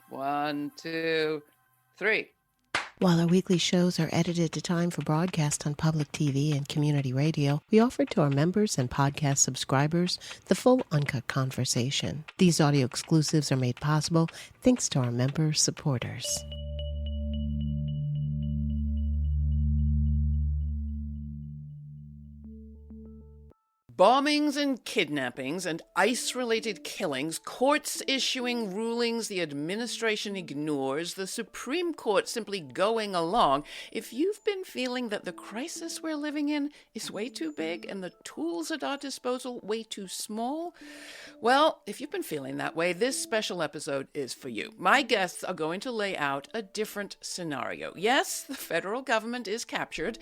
1, 2, 3. While our weekly shows are edited to time for broadcast on public TV and community radio, we offer to our members and podcast subscribers the full Uncut conversation. These audio exclusives are made possible thanks to our member supporters. Bombings and kidnappings and ICE-related killings, courts issuing rulings the administration ignores, the Supreme Court simply going along. If you've been feeling that the crisis we're living in is way too big and the tools at our disposal way too small, well, if you've been feeling that way, this special episode is for you. My guests are going to lay out a different scenario. Yes, the federal government is captured,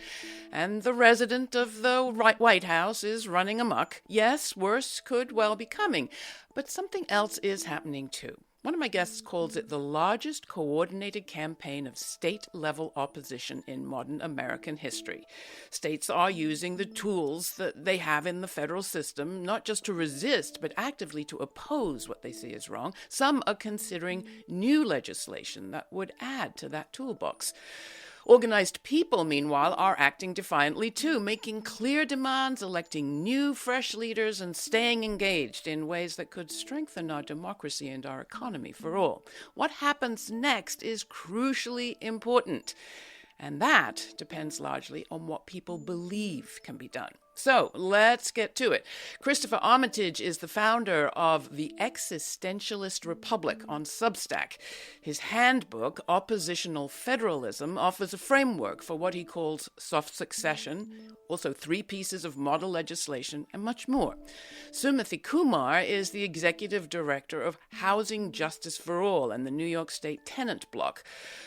and the resident of the White House is running amok. Yes, worse could well be coming, but something else is happening too. One of my guests calls it the largest coordinated campaign of state-level opposition in modern American history. States are using the tools that they have in the federal system, not just to resist, but actively to oppose what they see as wrong. Some are considering new legislation that would add to that toolbox. Organized people, meanwhile, are acting defiantly too, making clear demands, electing new, fresh leaders, and staying engaged in ways that could strengthen our democracy and our economy for all. What happens next is crucially important, and that depends largely on what people believe can be done. So let's get to it. Christopher Armitage is the founder of the Existentialist Republic on Substack. His handbook, Oppositional Federalism, offers a framework for what he calls soft succession, also 3 pieces of model legislation, and much more. Sumathy Kumar is the executive director of Housing Justice for All and the New York State Tenant Bloc,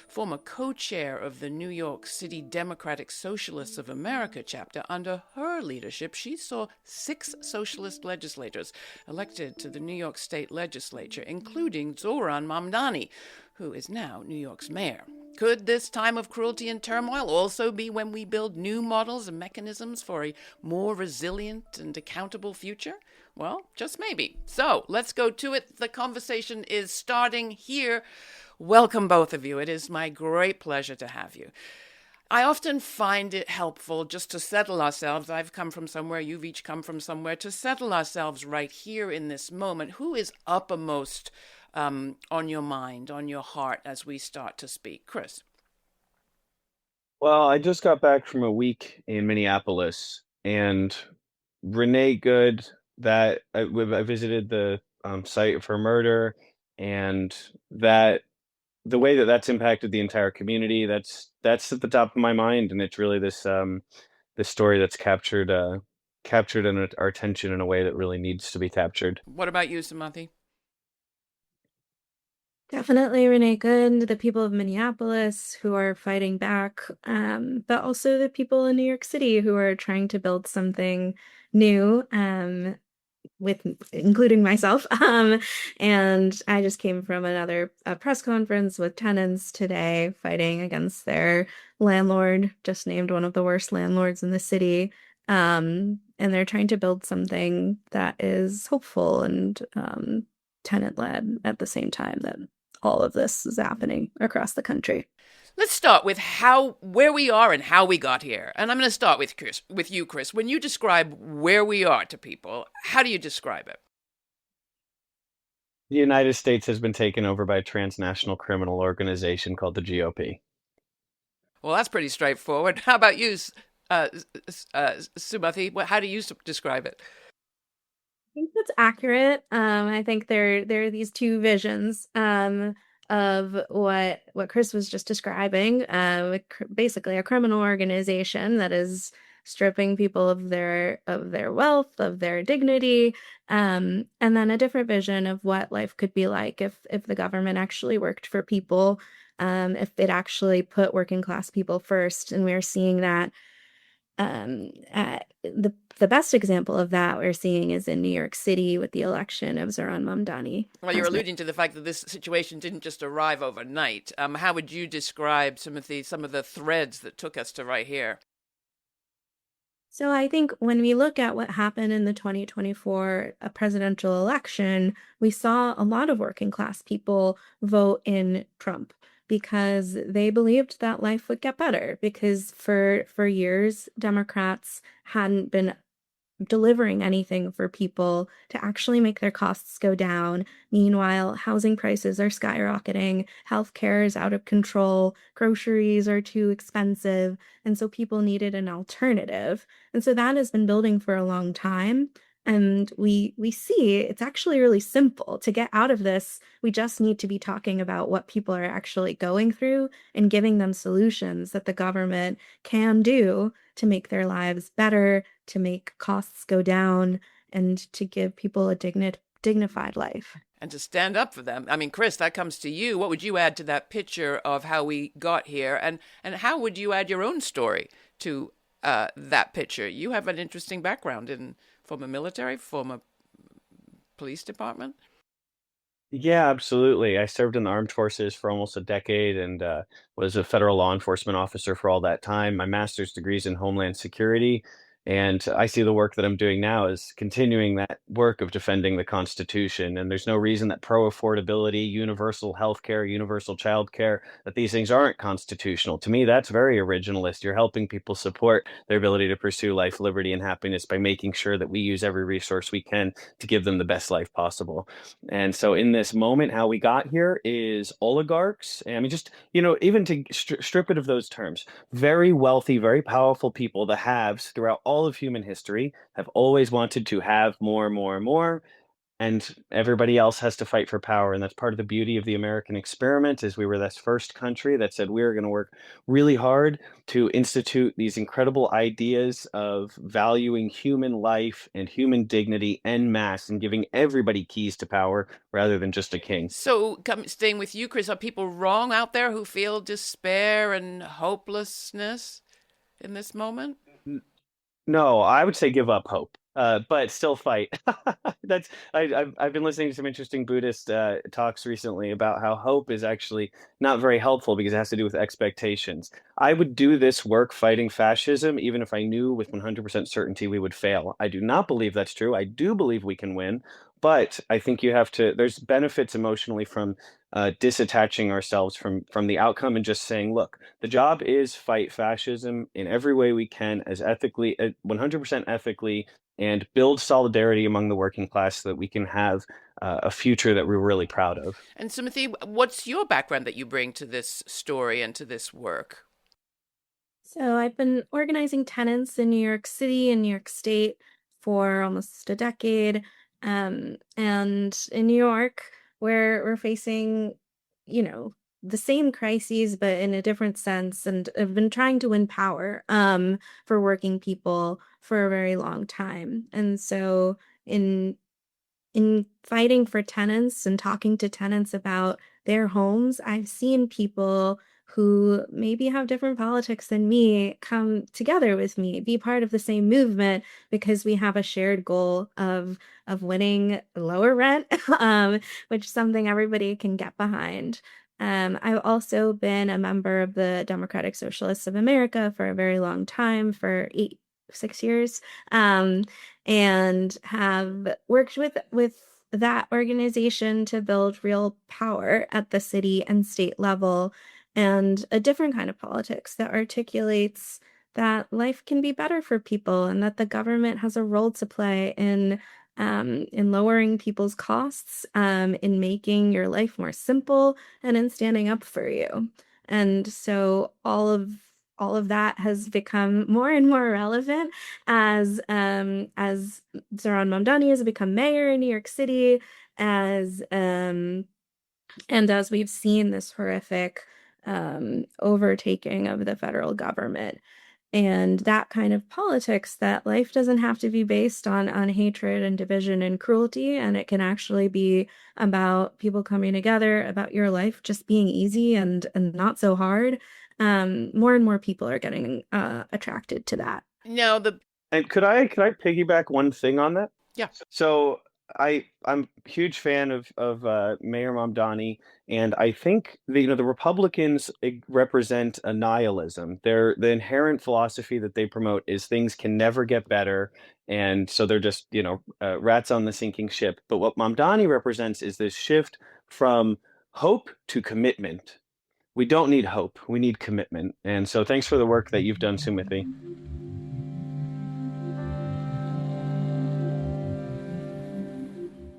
former co-chair of the New York City Democratic Socialists of America chapter. Under her leadership, she saw 6 socialist legislators elected to the New York State Legislature, including Zohran Mamdani, who is now New York's mayor. Could this time of cruelty and turmoil also be when we build new models and mechanisms for a more resilient and accountable future? Well, just maybe. So let's go to it. The conversation is starting here. Welcome, both of you. It is my great pleasure to have you. I often find it helpful just to settle ourselves. I've come from somewhere, you've each come from somewhere, to settle ourselves right here in this moment. Who is uppermost on your mind, on your heart as we start to speak? Chris. Well, I just got back from a week in Minneapolis, and Renee Good, that I visited the site of her murder, and that the way that that's impacted the entire community, that's at the top of my mind, and it's really this story that's captured in our attention in a way that really needs to be captured. What about you, Sumathy? Definitely Renee Good, the people of Minneapolis who are fighting back, but also the people in New York City who are trying to build something new, with including myself. And I just came from another press conference with tenants today fighting against their landlord, just named one of the worst landlords in the city. And they're trying to build something that is hopeful and tenant-led at the same time that all of this is happening across the country. Let's start with where we are and how we got here. And I'm going to start with you, Chris. When you describe where we are to people, how do you describe it? The United States has been taken over by a transnational criminal organization called the GOP. Well, that's pretty straightforward. How about you, Sumathy? How do you describe it? I think that's accurate. I think there are these two visions of what Chris was just describing. Basically, a criminal organization that is stripping people of their wealth, of their dignity, and then a different vision of what life could be like if the government actually worked for people, if it actually put working class people first. And we're seeing that. The best example of that we're seeing is in New York City with the election of Zohran Mamdani. Well, you're alluding to the fact that this situation didn't just arrive overnight. How would you describe some of the threads that took us to right here? So I think when we look at what happened in the 2024 presidential election, we saw a lot of working class people vote in Trump because they believed that life would get better, because for years Democrats hadn't been delivering anything for people to actually make their costs go down. Meanwhile, housing prices are skyrocketing, healthcare is out of control, groceries are too expensive, and so people needed an alternative. And so that has been building for a long time. And we see it's actually really simple to get out of this. We just need to be talking about what people are actually going through and giving them solutions that the government can do to make their lives better, to make costs go down, and to give people a dignified life. And to stand up for them. I mean, Chris, that comes to you. What would you add to that picture of how we got here? And how would you add your own story to that picture? You have an interesting background in former military, former police department. Yeah, absolutely. I served in the armed forces for almost a decade and was a federal law enforcement officer for all that time. My master's degree is in Homeland Security, and I see the work that I'm doing now as continuing that work of defending the Constitution. And there's no reason that pro-affordability, universal health care, universal child care, that these things aren't constitutional. To me, that's very originalist. You're helping people support their ability to pursue life, liberty, and happiness by making sure that we use every resource we can to give them the best life possible. And so in this moment, how we got here is oligarchs. I mean, just, even to strip it of those terms, very wealthy, very powerful people, the haves throughout all of human history have always wanted to have more, more, more. And everybody else has to fight for power. And that's part of the beauty of the American experiment is we were this first country that said we're going to work really hard to institute these incredible ideas of valuing human life and human dignity en masse and giving everybody keys to power rather than just a king. So, staying with you, Chris, are people wrong out there who feel despair and hopelessness in this moment? No, I would say give up hope, but still fight. I've been listening to some interesting Buddhist talks recently about how hope is actually not very helpful because it has to do with expectations. I would do this work fighting fascism even if I knew with 100% certainty we would fail. I do not believe that's true. I do believe we can win, but I think there's benefits emotionally from disattaching ourselves from the outcome and just saying, look, the job is fight fascism in every way we can, as ethically, 100% ethically, and build solidarity among the working class so that we can have a future that we're really proud of. And Sumathy, what's your background that you bring to this story and to this work? So I've been organizing tenants in New York City and New York State for almost a decade. And in New York, where we're facing, the same crises, but in a different sense, and have been trying to win power for working people for a very long time. And so in fighting for tenants and talking to tenants about their homes, I've seen people who maybe have different politics than me come together with me, be part of the same movement because we have a shared goal of winning lower rent, which is something everybody can get behind. I've also been a member of the Democratic Socialists of America for a very long time, for 6 years, and have worked with that organization to build real power at the city and state level, and a different kind of politics that articulates that life can be better for people and that the government has a role to play in lowering people's costs, in making your life more simple, and in standing up for you. And so all of that has become more and more relevant as Zohran Mamdani has become mayor in New York City, and as we've seen this horrific overtaking of the federal government. And that kind of politics, that life doesn't have to be based on hatred and division and cruelty, and it can actually be about people coming together, about your life just being easy and not so hard. More and more people are getting attracted to that. No, And could I piggyback one thing on that? Yeah. So I'm a huge fan of Mayor Mamdani, and I think the Republicans represent a nihilism. The inherent philosophy that they promote is things can never get better, and so they're just rats on the sinking ship. But what Mamdani represents is this shift from hope to commitment. We don't need hope; we need commitment. And so, thanks for the work that you've done, Sumathy.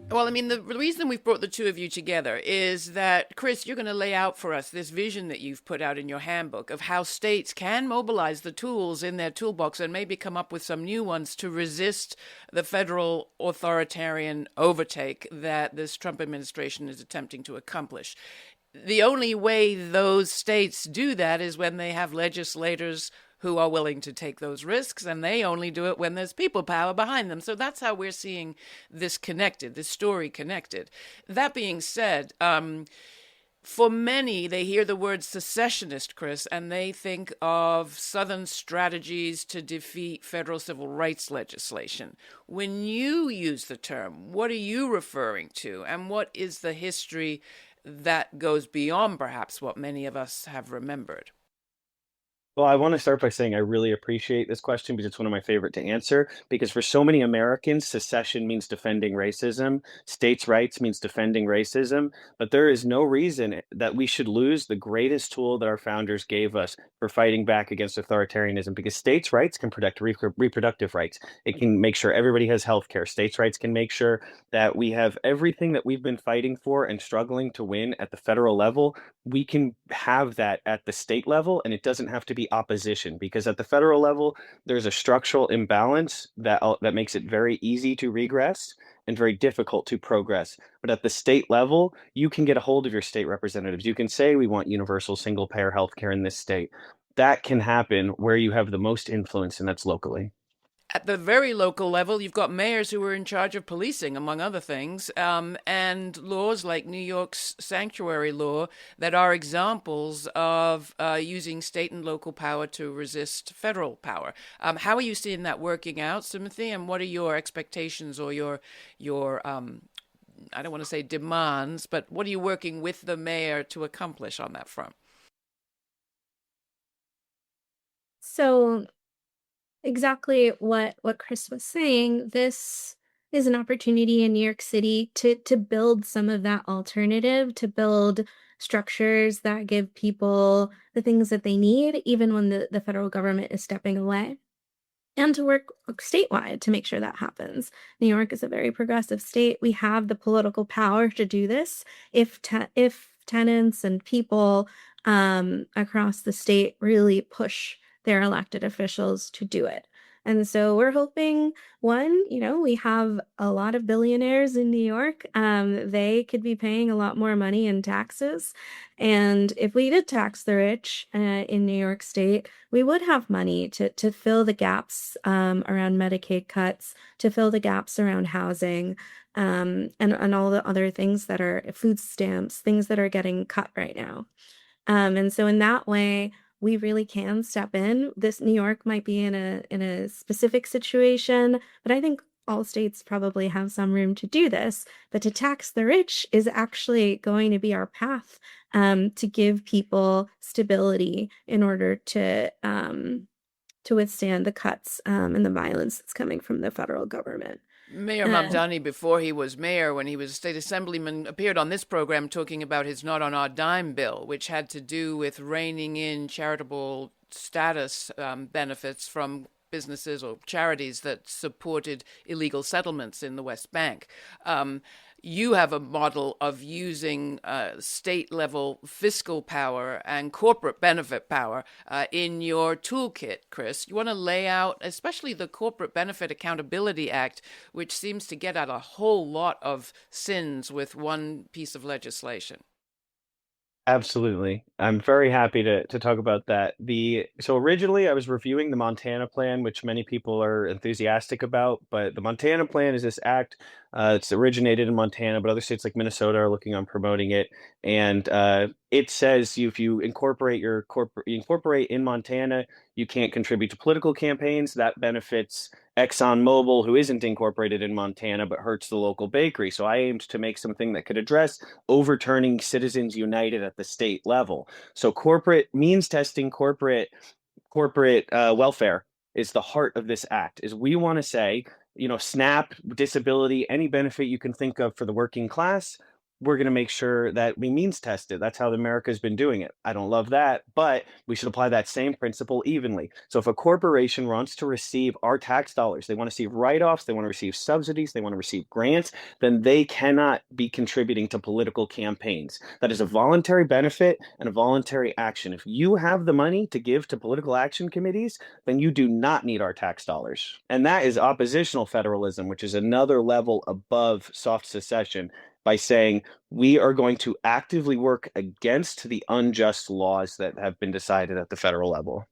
Well, I mean, the reason we've brought the two of you together is that, Chris, you're going to lay out for us this vision that you've put out in your handbook of how states can mobilize the tools in their toolbox and maybe come up with some new ones to resist the federal authoritarian overtake that this Trump administration is attempting to accomplish. The only way those states do that is when they have legislators who are willing to take those risks, and they only do it when there's people power behind them. So that's how we're seeing this connected, this story connected. That being said, for many, they hear the word secessionist, Chris, and they think of Southern strategies to defeat federal civil rights legislation. When you use the term, what are you referring to, and what is the history that goes beyond perhaps what many of us have remembered? Well, I want to start by saying I really appreciate this question because it's one of my favorite to answer. Because for so many Americans, secession means defending racism, states' rights means defending racism. But there is no reason that we should lose the greatest tool that our founders gave us for fighting back against authoritarianism, because states' rights can protect reproductive rights. It can make sure everybody has health care. States' rights can make sure that we have everything that we've been fighting for and struggling to win at the federal level. We can have that at the state level, and it doesn't have to be opposition, because at the federal level there's a structural imbalance that makes it very easy to regress and very difficult to progress. But at the state level, you can get a hold of your state representatives. You can say, we want universal single payer healthcare in this state. That can happen where you have the most influence, and that's locally. At the very local level, you've got mayors who are in charge of policing, among other things, and laws like New York's sanctuary law that are examples of using state and local power to resist federal power. How are you seeing that working out, Sumathy? And what are your expectations or your I don't want to say demands, but what are you working with the mayor to accomplish on that front? So exactly what Chris was saying, this is an opportunity in New York City to build some of that alternative, to build structures that give people the things that they need, even when the federal government is stepping away, and to work statewide to make sure that happens. New York is a very progressive state. We have the political power to do this if tenants and people across the state really push their elected officials to do it. And so we're hoping, one, we have a lot of billionaires in New York. They could be paying a lot more money in taxes. And if we did tax the rich in New York State, we would have money to fill the gaps around Medicaid cuts, to fill the gaps around housing, and all the other things that are food stamps, things that are getting cut right now. And so in that way, we really can step in. This New York might be in a specific situation, but I think all states probably have some room to do this. But to tax the rich is actually going to be our path to give people stability in order to withstand the cuts and the violence that's coming from the federal government. Mayor Mamdani, before he was mayor, when he was state assemblyman, appeared on this program talking about his Not on Our Dime bill, which had to do with reining in charitable status benefits from businesses or charities that supported illegal settlements in the West Bank. You have a model of using state-level fiscal power and corporate benefit power in your toolkit, Chris. You want to lay out, especially the Corporate Benefit Accountability Act, which seems to get at a whole lot of sins with one piece of legislation. Absolutely. I'm very happy to talk about that. So originally I was reviewing the Montana plan, which many people are enthusiastic about, but the Montana plan is this act. It's originated in Montana, but other states like Minnesota are looking on promoting it. And it says if you incorporate you incorporate in Montana, you can't contribute to political campaigns. That benefits ExxonMobil, who isn't incorporated in Montana, but hurts the local bakery. So I aimed to make something that could address overturning Citizens United at the state level. So corporate means testing, corporate welfare is the heart of this act. Is we want to say, SNAP, disability, any benefit you can think of for the working class, we're going to make sure that we means test it. That's how America's been doing it. I don't love that, but we should apply that same principle evenly. So if a corporation wants to receive our tax dollars, they want to receive write-offs, they want to receive subsidies, they want to receive grants, then they cannot be contributing to political campaigns. That is a voluntary benefit and a voluntary action. If you have the money to give to political action committees, then you do not need our tax dollars. And that is oppositional federalism, which is another level above soft secession, by saying we are going to actively work against the unjust laws that have been decided at the federal level.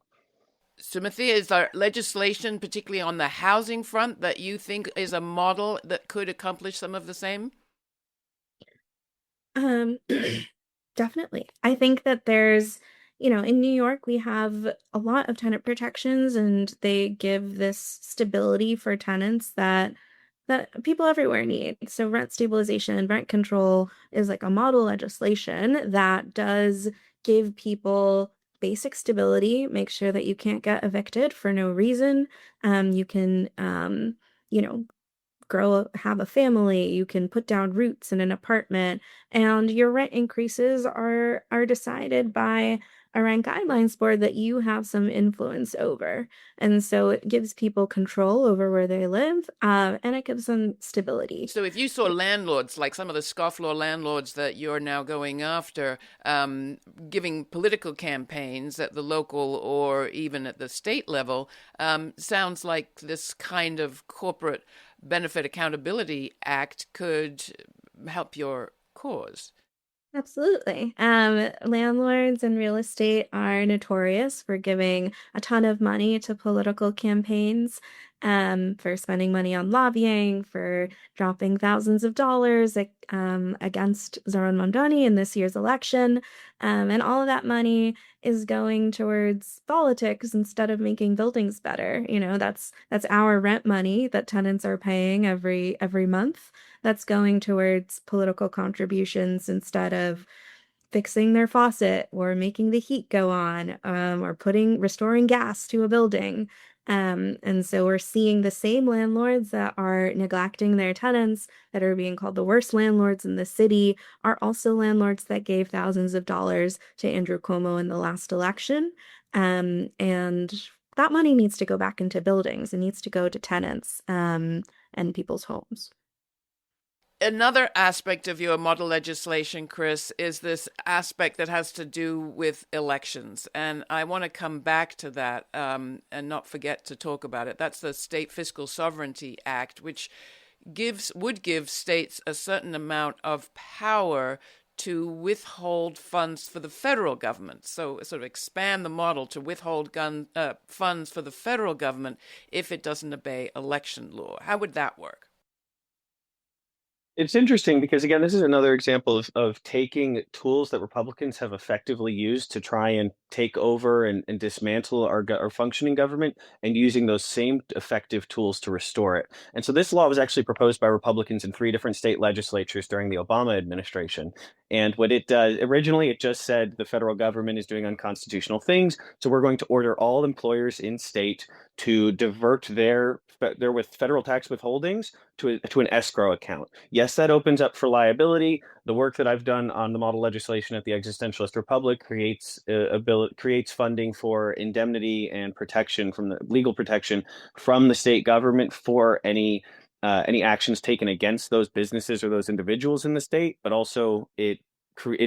Sumathy, is there legislation, particularly on the housing front, that you think is a model that could accomplish some of the same? Definitely. I think that there's, in New York, we have a lot of tenant protections, and they give this stability for tenants that people everywhere need. So rent stabilization, rent control is like a model legislation that does give people basic stability, make sure that you can't get evicted for no reason. You can, have a family, you can put down roots in an apartment, and your rent increases are decided by a rent guidelines board that you have some influence over. And so it gives people control over where they live, and it gives them stability. So if you saw landlords, like some of the scofflaw landlords that you're now going after, giving political campaigns at the local or even at the state level, sounds like this kind of corporate benefit accountability act could help your cause. Absolutely. Landlords in real estate are notorious for giving a ton of money to political campaigns, for spending money on lobbying, for dropping thousands of dollars against Zohran Mamdani in this year's election. And all of that money is going towards politics instead of making buildings better. That's our rent money that tenants are paying every month. That's going towards political contributions instead of fixing their faucet or making the heat go on, or restoring gas to a building. And so we're seeing the same landlords that are neglecting their tenants, that are being called the worst landlords in the city, are also landlords that gave thousands of dollars to Andrew Cuomo in the last election. And that money needs to go back into buildings. It needs to go to tenants, and people's homes. Another aspect of your model legislation, Chris, is this aspect that has to do with elections. And I want to come back to that, and not forget to talk about it. That's the State Fiscal Sovereignty Act, which would give states a certain amount of power to withhold funds for the federal government. So sort of expand the model to withhold funds for the federal government if it doesn't obey election law. How would that work? It's interesting because, again, this is another example of taking tools that Republicans have effectively used to try and take over and dismantle our functioning government, and using those same effective tools to restore it. And so this law was actually proposed by Republicans in 3 different state legislatures during the Obama administration. And what it does, originally, it just said the federal government is doing unconstitutional things. So we're going to order all employers in state to divert their with federal tax withholdings to an escrow account. Yes, that opens up for liability. The work that I've done on the model legislation at the Existentialist Republic creates funding for indemnity and protection from the legal protection from the state government for any actions taken against those businesses or those individuals in the state. But also it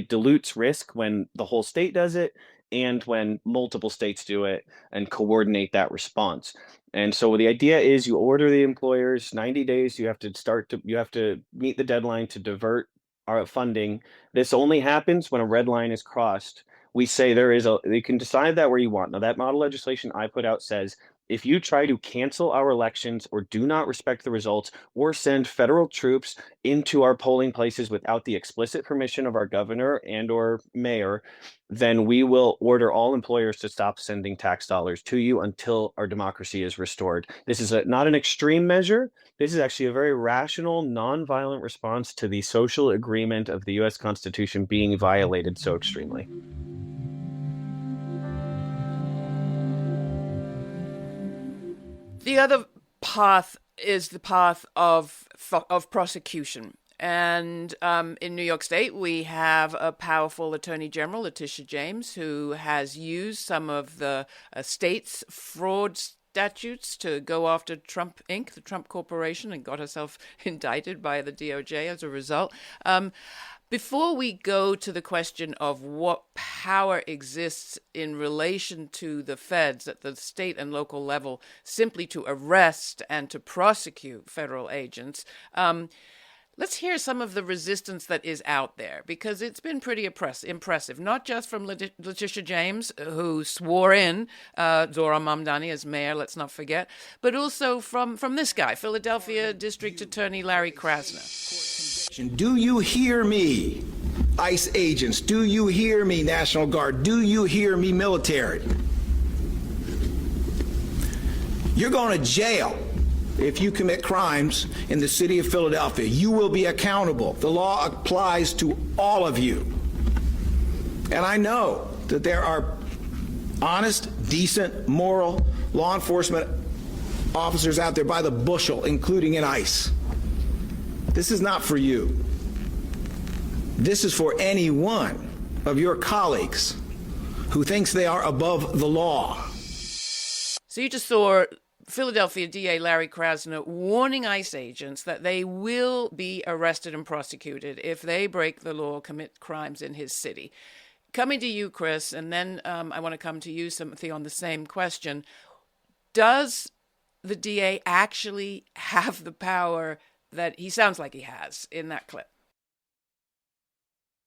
dilutes risk when the whole state does it, and when multiple states do it and coordinate that response. And so the idea is you order the employers 90 days. You have to meet the deadline to divert our funding. This only happens when a red line is crossed. We say you can decide that where you want. Now, that model legislation I put out says If you try to cancel our elections or do not respect the results or send federal troops into our polling places without the explicit permission of our governor and or mayor, then we will order all employers to stop sending tax dollars to you until our democracy is restored. This is not an extreme measure. This is actually a very rational, nonviolent response to the social agreement of the U.S. Constitution being violated so extremely. The other path is the path of prosecution. And in New York State, we have a powerful Attorney General, Letitia James, who has used some of the state's fraud statutes to go after Trump Inc., the Trump Corporation, and got herself indicted by the DOJ as a result. Before we go to the question of what power exists in relation to the feds at the state and local level simply to arrest and to prosecute federal agents, let's hear some of the resistance that is out there, because it's been pretty impressive, not just from Letitia James, who swore in Zohran Mamdani as mayor, let's not forget, but also from this guy, Philadelphia District Attorney Larry Krasner. Do you hear me, ICE agents? Do you hear me, National Guard? Do you hear me, military? You're going to jail if you commit crimes in the city of Philadelphia. You will be accountable. The law applies to all of you. And I know that there are honest, decent, moral law enforcement officers out there by the bushel, including in ICE. This is not for you. This is for any one of your colleagues who thinks they are above the law. So you just saw Philadelphia DA Larry Krasner warning ICE agents that they will be arrested and prosecuted if they break the law, commit crimes in his city. Coming to you, Chris, and then I want to come to you, Sumathy, on the same question. Does the DA actually have the power that he sounds like he has in that clip?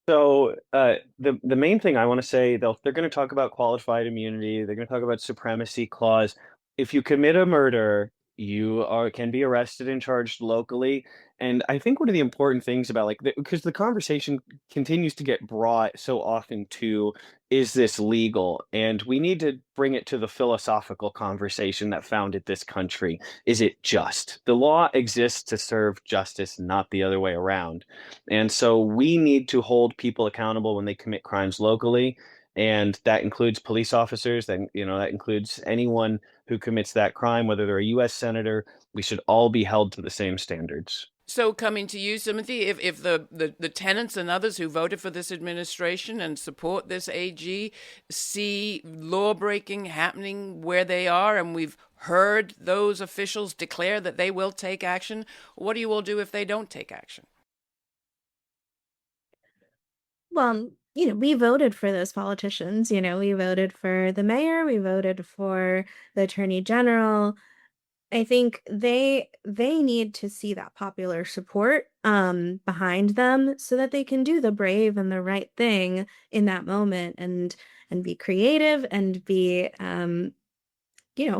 So the main thing I want to say, they're going to talk about qualified immunity. They're going to talk about supremacy clause. If you commit a murder, you can be arrested and charged locally. And I think one of the important things about because the conversation continues to get brought so often to, is this legal? And we need to bring it to the philosophical conversation that founded this country. Is it just? The law exists to serve justice, not the other way around. And so we need to hold people accountable when they commit crimes locally. And that includes police officers, that includes anyone who commits that crime, whether they're a U.S. senator. We should all be held to the same standards. So coming to you, Sumathy, if the tenants and others who voted for this administration and support this AG see law-breaking happening where they are, and we've heard those officials declare that they will take action, what do you all do if they don't take action? Well, we voted for those politicians. We voted for the mayor, we voted for the attorney general. I think they need to see that popular support behind them so that they can do the brave and the right thing in that moment and be creative and be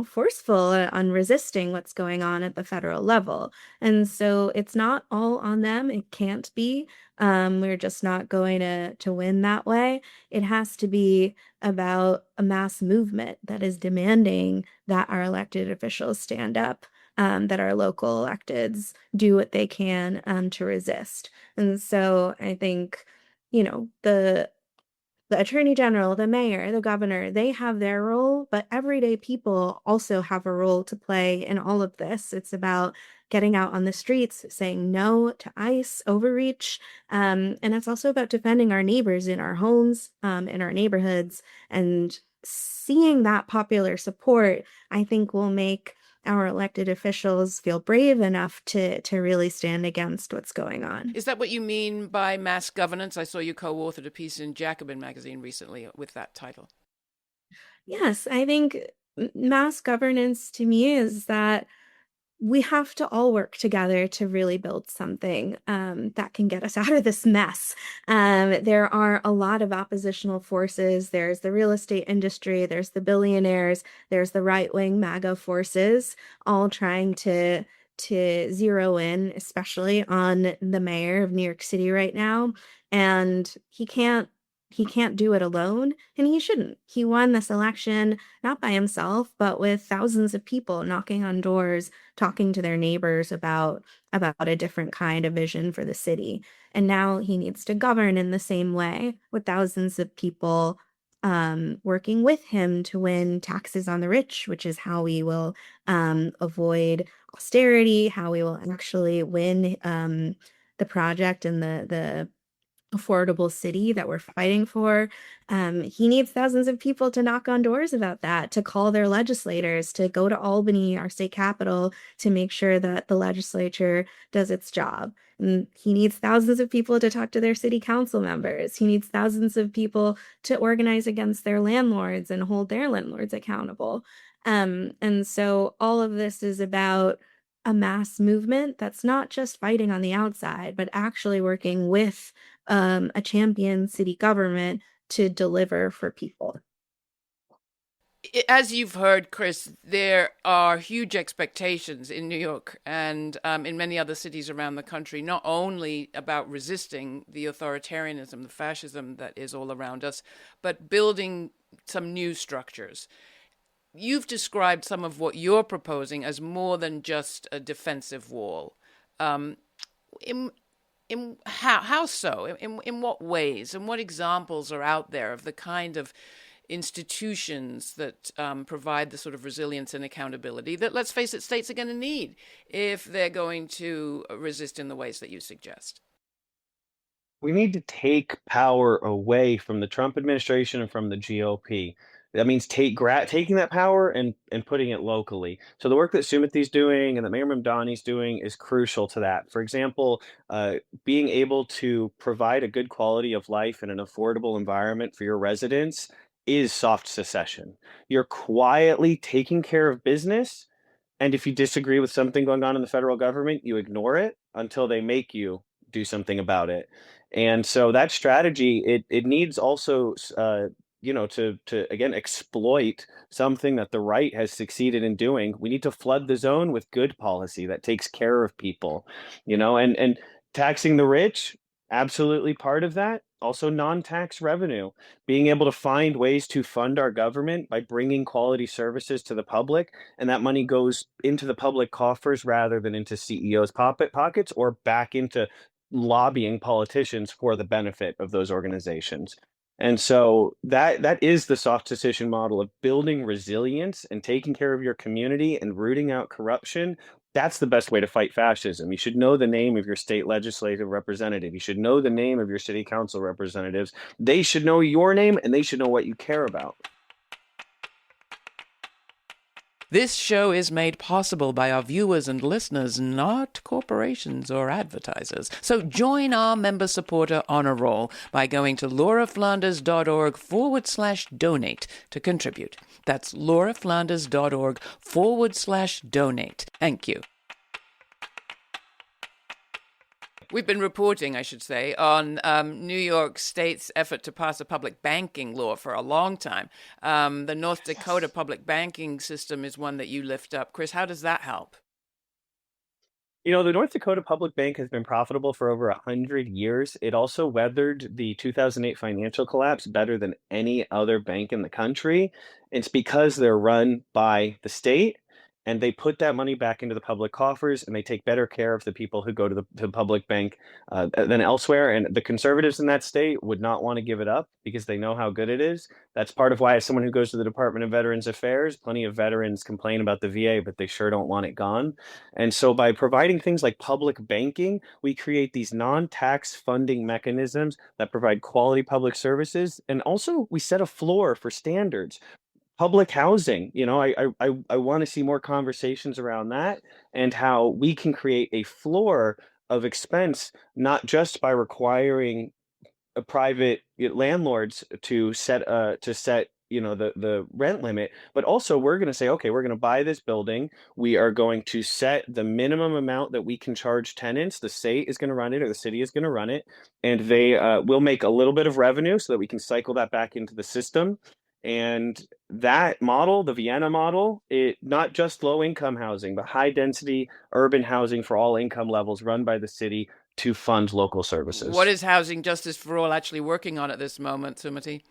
forceful on resisting what's going on at the federal level. And so it's not all on them. It can't be. We're just not going to win that way. It has to be about a mass movement that is demanding that our elected officials stand up, that our local electeds do what they can to resist. And so I think, the attorney general, the mayor, the governor, they have their role, but everyday people also have a role to play in all of this. It's about getting out on the streets, saying no to ICE overreach. And it's also about defending our neighbors in our homes, in our neighborhoods, and seeing that popular support, I think, will make our elected officials feel brave enough to really stand against what's going on. Is that what you mean by mass governance? I saw you co-authored a piece in Jacobin magazine recently with that title. Yes, I think mass governance to me is that we have to all work together to really build something that can get us out of this mess. There are a lot of oppositional forces. There's the real estate industry, there's the billionaires, there's the right-wing MAGA forces, all trying to zero in, especially on the mayor of New York City right now. And he can't do it alone, and he shouldn't. He won this election not by himself, but with thousands of people knocking on doors, talking to their neighbors about a different kind of vision for the city. And now he needs to govern in the same way, with thousands of people working with him to win taxes on the rich, which is how we will avoid austerity, how we will actually win the project and the affordable city that we're fighting for. He needs thousands of people to knock on doors about that, to call their legislators, to go to Albany, our state capital, to make sure that the legislature does its job. And he needs thousands of people to talk to their city council members. He needs thousands of people to organize against their landlords and hold their landlords accountable. And so all of this is about a mass movement that's not just fighting on the outside, but actually working with a champion city government to deliver for people. As you've heard, Chris, there are huge expectations in New York and in many other cities around the country, not only about resisting the authoritarianism, the fascism that is all around us, but building some new structures. You've described some of what you're proposing as more than just a defensive wall. How so? In what ways? And what examples are out there of the kind of institutions that provide the sort of resilience and accountability that, let's face it, states are going to need if they're going to resist in the ways that you suggest? We need to take power away from the Trump administration and from the GOP. That means taking that power and putting it locally. So the work that Sumathy's doing and that Mayor Mamdani's doing is crucial to that. For example, being able to provide a good quality of life and an affordable environment for your residents is soft secession. You're quietly taking care of business, and if you disagree with something going on in the federal government, you ignore it until they make you do something about it. And so that strategy, it needs also to again exploit something that the right has succeeded in doing. We need to flood the zone with good policy that takes care of people, and taxing the rich, absolutely part of that. Also non-tax revenue, being able to find ways to fund our government by bringing quality services to the public, and that money goes into the public coffers rather than into CEOs' pockets or back into lobbying politicians for the benefit of those organizations. And so that is the soft secession model of building resilience and taking care of your community and rooting out corruption. That's the best way to fight fascism. You should know the name of your state legislative representative. You should know the name of your city council representatives. They should know your name and they should know what you care about. This show is made possible by our viewers and listeners, not corporations or advertisers. So join our member supporter honor roll by going to lauraflanders.org/donate to contribute. That's lauraflanders.org/donate. Thank you. We've been reporting, I should say, on New York State's effort to pass a public banking law for a long time. The North Dakota public banking system is one that you lift up. Chris, how does that help? The North Dakota Public Bank has been profitable for over 100 years. It also weathered the 2008 financial collapse better than any other bank in the country. It's because they're run by the state, and they put that money back into the public coffers, and they take better care of the people who go to the public bank than elsewhere. And the conservatives in that state would not want to give it up because they know how good it is. That's part of why, as someone who goes to the Department of Veterans Affairs, plenty of veterans complain about the VA, but they sure don't want it gone. And so by providing things like public banking, we create these non-tax funding mechanisms that provide quality public services. And also we set a floor for standards. Public housing, I want to see more conversations around that and how we can create a floor of expense, not just by requiring private landlords to set the rent limit, but also we're going to say, okay, we're going to buy this building. We are going to set the minimum amount that we can charge tenants. The state is going to run it, or the city is going to run it, and they will make a little bit of revenue so that we can cycle that back into the system. And that model, the Vienna model, it not just low income housing, but high density urban housing for all income levels run by the city to fund local services. What is Housing Justice for All actually working on at this moment, Sumathy?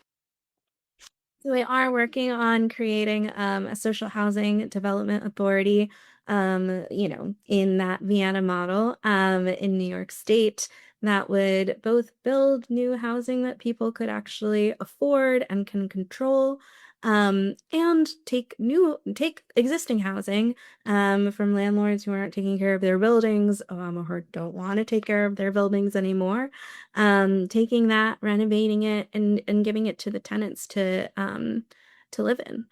So we are working on creating a social housing development authority, in that Vienna model in New York State that would both build new housing that people could actually afford and can control, and take existing housing from landlords who aren't taking care of their buildings, or don't want to take care of their buildings anymore, taking that, renovating it, and giving it to the tenants to live in.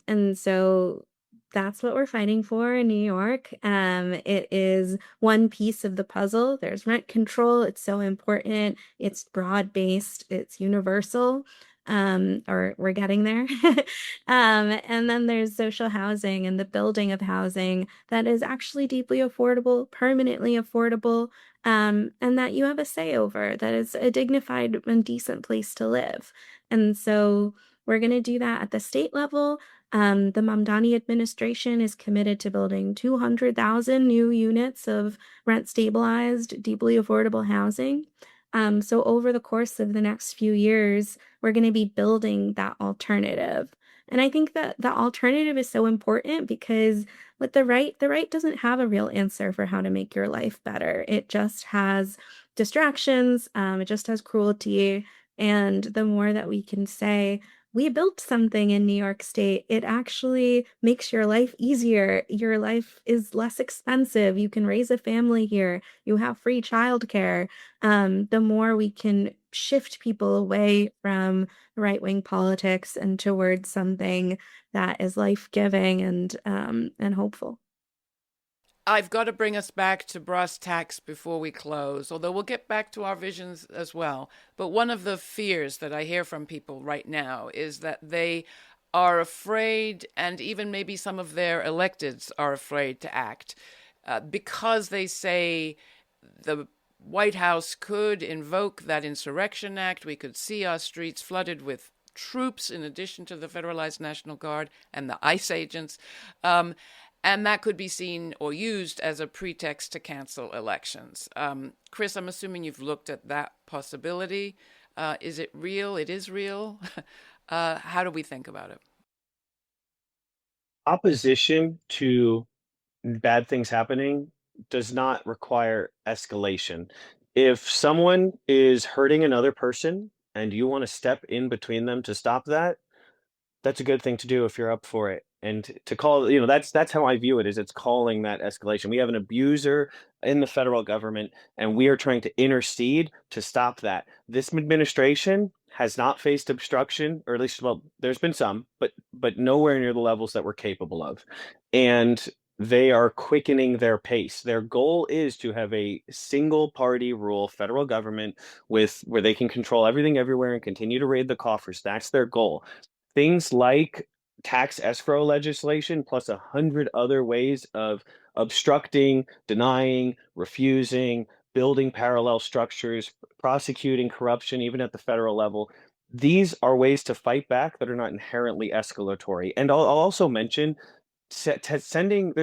And so that's what we're fighting for in New York. It is one piece of the puzzle. There's rent control. It's so important. It's broad-based. It's universal. Or we're getting there. And then there's social housing and the building of housing that is actually deeply affordable, permanently affordable, and that you have a say over, that is a dignified and decent place to live. And so we're going to do that at the state level. The Mamdani administration is committed to building 200,000 new units of rent-stabilized, deeply affordable housing. So over the course of the next few years, we're going to be building that alternative. And I think that the alternative is so important because with the right doesn't have a real answer for how to make your life better. It just has distractions. It just has cruelty. And the more that we can say, we built something in New York State, it actually makes your life easier. Your life is less expensive. You can raise a family here. You have free childcare. The more we can shift people away from right-wing politics and towards something that is life-giving and hopeful. I've got to bring us back to brass tacks before we close, although we'll get back to our visions as well. But one of the fears that I hear from people right now is that they are afraid, and even maybe some of their electeds are afraid to act, because they say the White House could invoke that Insurrection Act. We could see our streets flooded with troops in addition to the Federalized National Guard and the ICE agents. And that could be seen or used as a pretext to cancel elections. Chris, I'm assuming you've looked at that possibility. Is it real? It is real. How do we think about it? Opposition to bad things happening does not require escalation. If someone is hurting another person and you want to step in between them to stop that, that's a good thing to do if you're up for it. And to call, that's how I view it, is it's calling that escalation. We have an abuser in the federal government, and we are trying to intercede to stop that. This administration has not faced obstruction, or at least, well, there's been some, but nowhere near the levels that we're capable of. And they are quickening their pace. Their goal is to have a single party rule federal government where they can control everything everywhere and continue to raid the coffers. That's their goal. Things like tax escrow legislation, plus 100 other ways of obstructing, denying, refusing, building parallel structures, prosecuting corruption, even at the federal level. These are ways to fight back that are not inherently escalatory. And I'll also mention sending,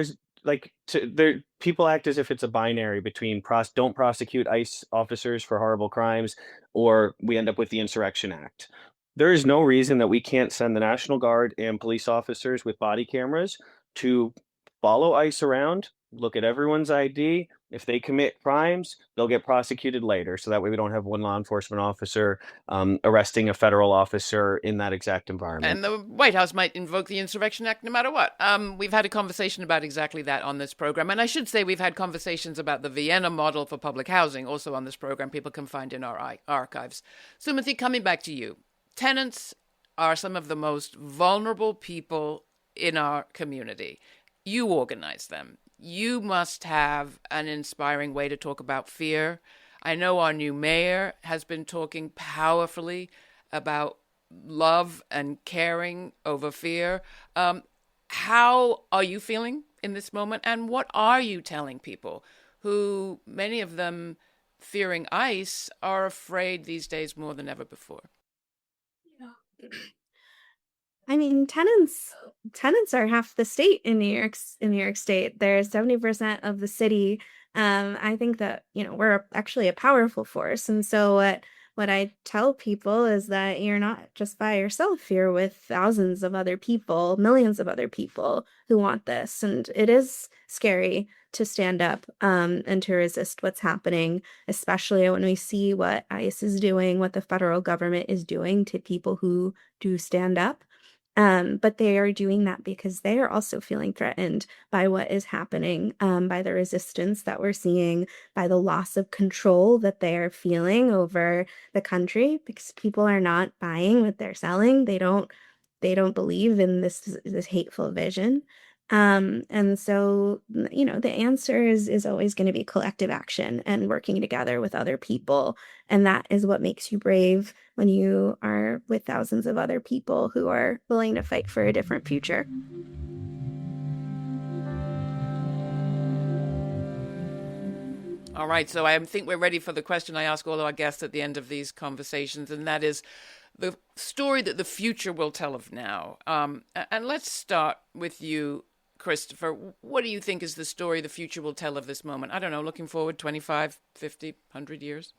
people act as if it's a binary between don't prosecute ICE officers for horrible crimes, or we end up with the Insurrection Act. There is no reason that we can't send the National Guard and police officers with body cameras to follow ICE around, look at everyone's ID. If they commit crimes, they'll get prosecuted later. So that way we don't have one law enforcement officer arresting a federal officer in that exact environment. And the White House might invoke the Insurrection Act no matter what. We've had a conversation about exactly that on this program. And I should say we've had conversations about the Vienna model for public housing also on this program. People can find in our archives. Sumathy, coming back to you. Tenants are some of the most vulnerable people in our community. You organize them. You must have an inspiring way to talk about fear. I know our new mayor has been talking powerfully about love and caring over fear. How are you feeling in this moment? And what are you telling people who, many of them fearing ICE, are afraid these days more than ever before? I mean, tenants are half the state in New York State. They're 70% of the city. I think that, we're actually a powerful force. And so what I tell people is that you're not just by yourself. You're with thousands of other people, millions of other people who want this. And it is scary to stand up and to resist what's happening, especially when we see what ICE is doing, what the federal government is doing to people who do stand up. But they are doing that because they are also feeling threatened by what is happening, by the resistance that we're seeing, by the loss of control that they are feeling over the country, because people are not buying what they're selling. They don't believe in this hateful vision. And so, the answer is always going to be collective action and working together with other people. And that is what makes you brave when you are with thousands of other people who are willing to fight for a different future. All right, so I think we're ready for the question I ask all our guests at the end of these conversations, and that is the story that the future will tell of now. And let's start with you, Christopher. What do you think is the story the future will tell of this moment? I don't know, looking forward 25, 50, 100 years?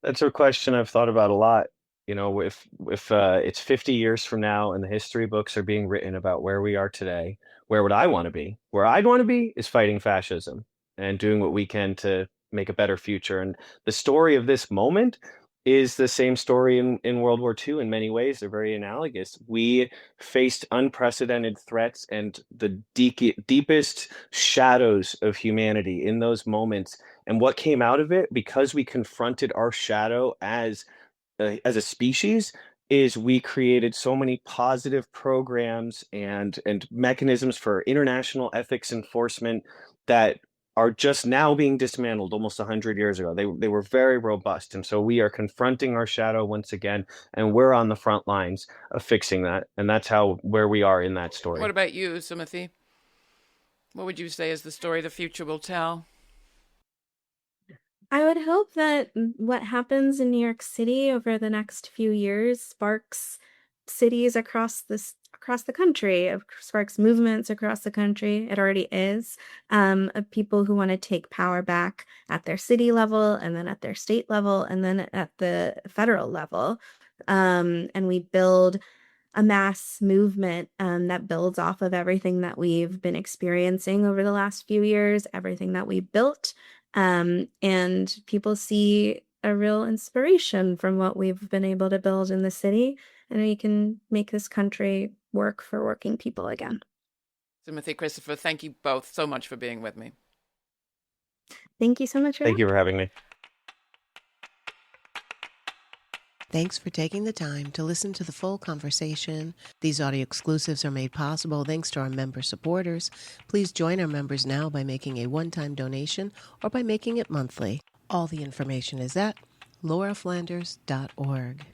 That's a question I've thought about a lot. If it's 50 years from now and the history books are being written about where we are today, where would I want to be? Where I'd want to be is fighting fascism and doing what we can to make a better future. And the story of this moment is the same story in World War II in many ways. They're very analogous. We faced unprecedented threats and the deepest shadows of humanity in those moments. And what came out of it, because we confronted our shadow as a species, is we created so many positive programs and mechanisms for international ethics enforcement that are just now being dismantled almost 100 years ago. They were very robust. And so we are confronting our shadow once again, and we're on the front lines of fixing that. And that's where we are in that story. What about you, Sumathy? What would you say is the story the future will tell? I would hope that what happens in New York City over the next few years sparks cities across the country, sparks movements across the country. It already is, of people who want to take power back at their city level, and then at their state level, and then at the federal level. And we build a mass movement that builds off of everything that we've been experiencing over the last few years, everything that we built. And people see a real inspiration from what we've been able to build in the city, and we can make this country work for working people again. Sumathy, Christopher, thank you both so much for being with me. Thank you so much. Thank you for having me. Thanks for taking the time to listen to the full conversation. These audio exclusives are made possible thanks to our member supporters. Please join our members now by making a one-time donation or by making it monthly. All the information is at lauraflanders.org.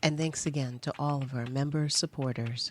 And thanks again to all of our member supporters.